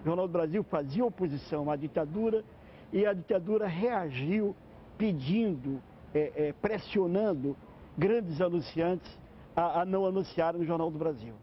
O Jornal do Brasil fazia oposição à ditadura e a ditadura reagiu pedindo, pressionando grandes anunciantes a não anunciarem no Jornal do Brasil.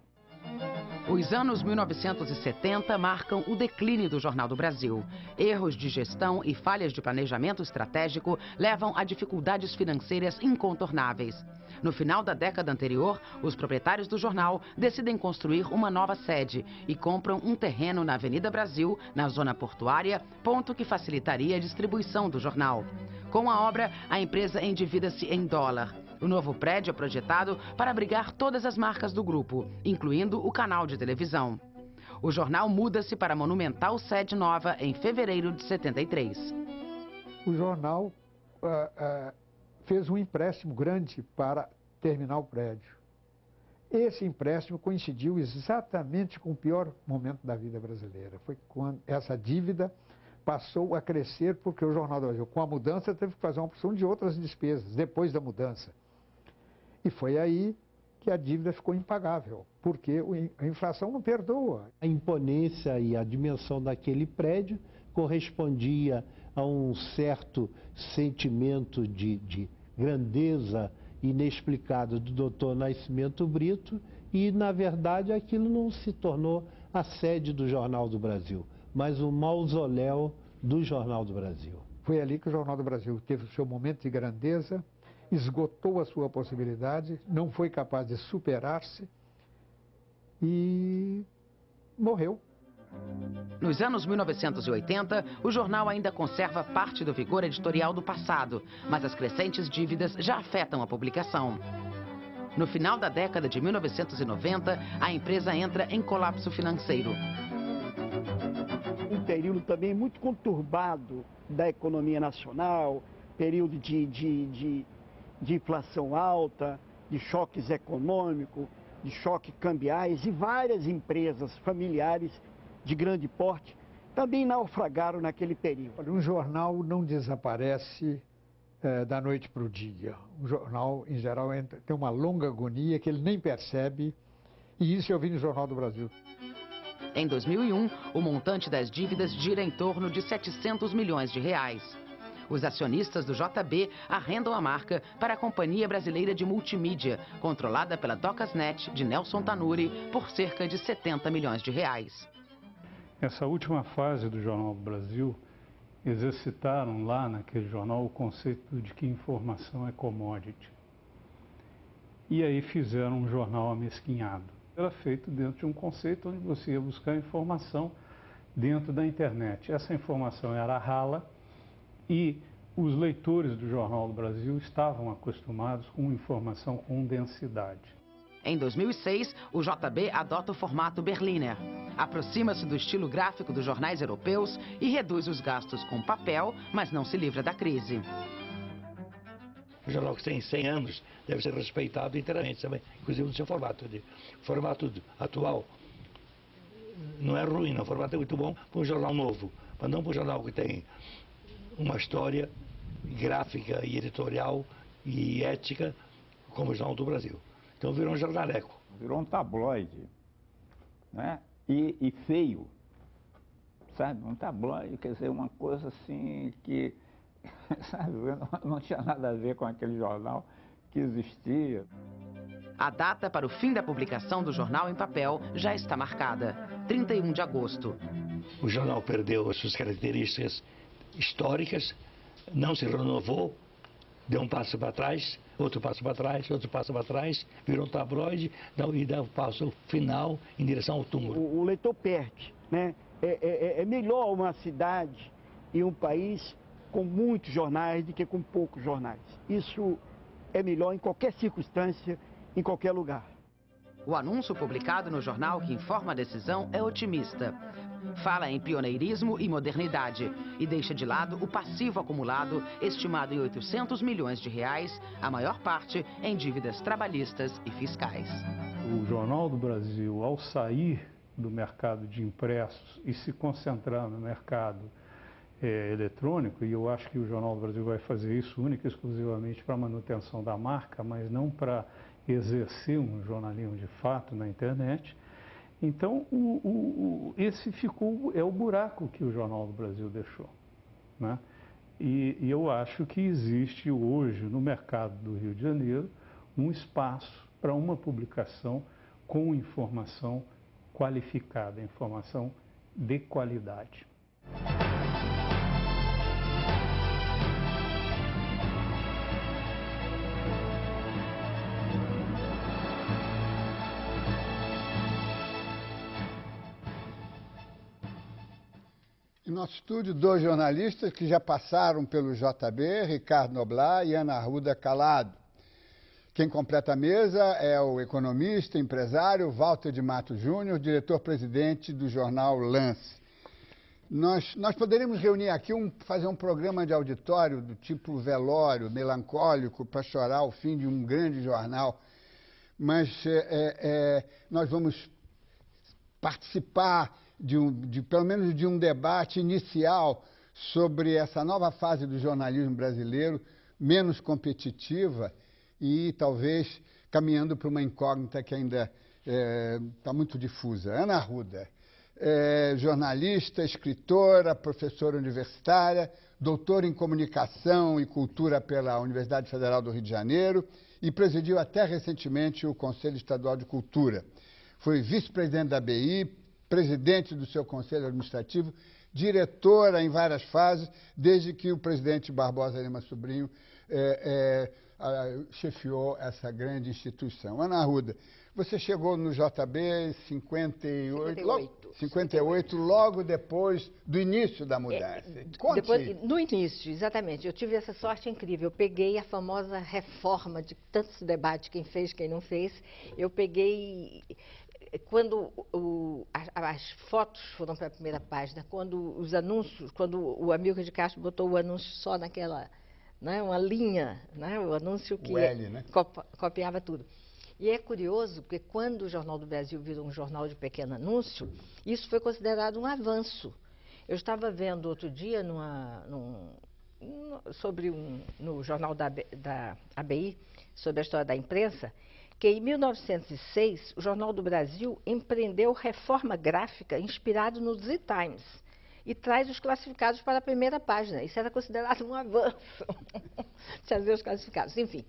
Os anos 1970 marcam o declínio do Jornal do Brasil. Erros de gestão e falhas de planejamento estratégico levam a dificuldades financeiras incontornáveis. No final da década anterior, os proprietários do jornal decidem construir uma nova sede e compram um terreno na Avenida Brasil, na zona portuária, ponto que facilitaria a distribuição do jornal. Com a obra, a empresa endivida-se em dólar. O novo prédio é projetado para abrigar todas as marcas do grupo, incluindo o canal de televisão. O jornal muda-se para a monumental sede nova em fevereiro de 73. O jornal fez um empréstimo grande para terminar o prédio. Esse empréstimo coincidiu exatamente com o pior momento da vida brasileira. Foi quando essa dívida passou a crescer porque o Jornal do Brasil, com a mudança, teve que fazer uma opção de outras despesas, depois da mudança. E foi aí que a dívida ficou impagável, porque a inflação não perdoa. A imponência e a dimensão daquele prédio correspondia a um certo sentimento de grandeza inexplicado do Dr. Nascimento Brito e, na verdade, aquilo não se tornou a sede do Jornal do Brasil, mas o mausoléu do Jornal do Brasil. Foi ali que o Jornal do Brasil teve o seu momento de grandeza, esgotou a sua possibilidade, não foi capaz de superar-se e morreu. Nos anos 1980, o jornal ainda conserva parte do vigor editorial do passado, mas as crescentes dívidas já afetam a publicação. No final da década de 1990, a empresa entra em colapso financeiro. Um período também muito conturbado da economia nacional, período de inflação alta, de choques econômicos, de choques cambiais, e várias empresas familiares de grande porte também naufragaram naquele período. Um jornal não desaparece da noite para o dia. O jornal, em geral, tem uma longa agonia que ele nem percebe, e isso eu vi no Jornal do Brasil. Em 2001, o montante das dívidas gira em torno de 700 milhões de reais. Os acionistas do JB arrendam a marca para a Companhia Brasileira de Multimídia, controlada pela Docasnet de Nelson Tanuri, por cerca de 70 milhões de reais. Essa última fase do Jornal do Brasil exercitaram lá naquele jornal o conceito de que informação é commodity. E aí fizeram um jornal amesquinhado. Era feito dentro de um conceito onde você ia buscar informação dentro da internet. Essa informação era rala e os leitores do Jornal do Brasil estavam acostumados com informação com densidade. Em 2006, o JB adota o formato Berliner. Aproxima-se do estilo gráfico dos jornais europeus e reduz os gastos com papel, mas não se livra da crise. O jornal que tem 100 anos deve ser respeitado inteiramente também, inclusive no seu formato. O formato atual não é ruim, não. O formato é muito bom para um jornal novo, mas não para um jornal que tem uma história gráfica e editorial e ética como o Jornal do Brasil. Então virou um jornaleco. Virou um tabloide, né? E feio, sabe? Um tabloide, quer dizer, uma coisa assim que, sabe, não tinha nada a ver com aquele jornal que existia. A data para o fim da publicação do jornal em papel já está marcada, 31 de agosto. O jornal perdeu as suas características históricas, não se renovou, deu um passo para trás, outro passo para trás, outro passo para trás, virou um tabloide e dá um passo final em direção ao túmulo. O leitor perde, né? É melhor uma cidade e um país com muitos jornais do que com poucos jornais. Isso é melhor em qualquer circunstância, em qualquer lugar. O anúncio publicado no jornal que informa a decisão é otimista. Fala em pioneirismo e modernidade e deixa de lado o passivo acumulado, estimado em 800 milhões de reais, a maior parte em dívidas trabalhistas e fiscais. O Jornal do Brasil, ao sair do mercado de impressos e se concentrar no mercado eletrônico, e eu acho que o Jornal do Brasil vai fazer isso única e exclusivamente para a manutenção da marca, mas não para exercer um jornalismo de fato na internet, Então, esse é o buraco que o Jornal do Brasil deixou, né? E eu acho que existe hoje no mercado do Rio de Janeiro um espaço para uma publicação com informação qualificada, informação de qualidade. Em nosso estúdio, 2 jornalistas que já passaram pelo JB, Ricardo Noblat e Ana Arruda Calado. Quem completa a mesa é o economista, empresário Walter de Matos Júnior, diretor-presidente do jornal Lance. Nós poderíamos reunir aqui, fazer um programa de auditório do tipo velório, melancólico, para chorar o fim de um grande jornal, mas nós vamos participar pelo menos de um debate inicial sobre essa nova fase do jornalismo brasileiro, menos competitiva e talvez caminhando para uma incógnita que ainda está muito difusa. Ana Arruda, jornalista, escritora, professora universitária, doutora em comunicação e cultura pela Universidade Federal do Rio de Janeiro e presidiu até recentemente o Conselho Estadual de Cultura. Foi vice-presidente da ABI, presidente do seu conselho administrativo, diretora em várias fases, desde que o presidente Barbosa Lima Sobrinho chefiou essa grande instituição. Ana Arruda, você chegou no JB em 58, logo depois do início da mudança. No início, exatamente. Eu tive essa sorte incrível. Eu peguei a famosa reforma de tantos debates, quem fez, quem não fez. Eu peguei... Quando as fotos foram para a primeira página, quando os anúncios, quando o Amílcar de Castro botou o anúncio só naquela, né, uma linha, né, o anúncio que né? Copiava tudo. E é curioso, porque quando o Jornal do Brasil virou um jornal de pequeno anúncio, isso foi considerado um avanço. Eu estava vendo outro dia no jornal da ABI, sobre a história da imprensa, que em 1906, o Jornal do Brasil empreendeu reforma gráfica inspirado no The Times e traz os classificados para a primeira página. Isso era considerado um avanço, trazer os classificados. Enfim,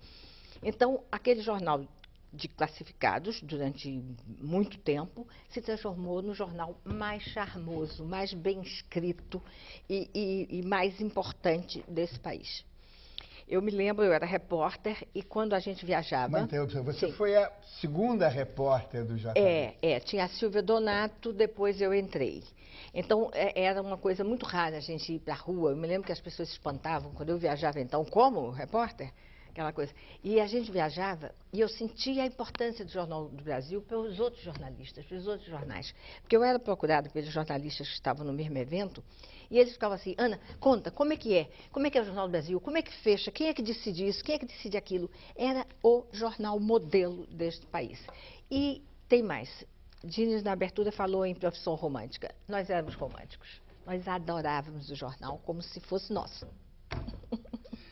então, aquele jornal de classificados, durante muito tempo, se transformou no jornal mais charmoso, mais bem escrito e mais importante desse país. Eu me lembro, eu era repórter e quando a gente viajava... Você foi a segunda repórter do JB. Tinha a Silvia Donato, depois eu entrei. Então, era uma coisa muito rara a gente ir para a rua. Eu me lembro que as pessoas se espantavam quando eu viajava, então, como repórter, aquela coisa. E a gente viajava e eu sentia a importância do Jornal do Brasil pelos outros jornalistas, pelos outros jornais. Porque eu era procurada pelos jornalistas que estavam no mesmo evento e eles ficavam assim, Ana, conta, como é que é? Como é que é o Jornal do Brasil? Como é que fecha? Quem é que decide isso? Quem é que decide aquilo? Era o jornal modelo deste país. E tem mais. Dines, na abertura, falou em profissão romântica. Nós éramos românticos. Nós adorávamos o jornal como se fosse nosso.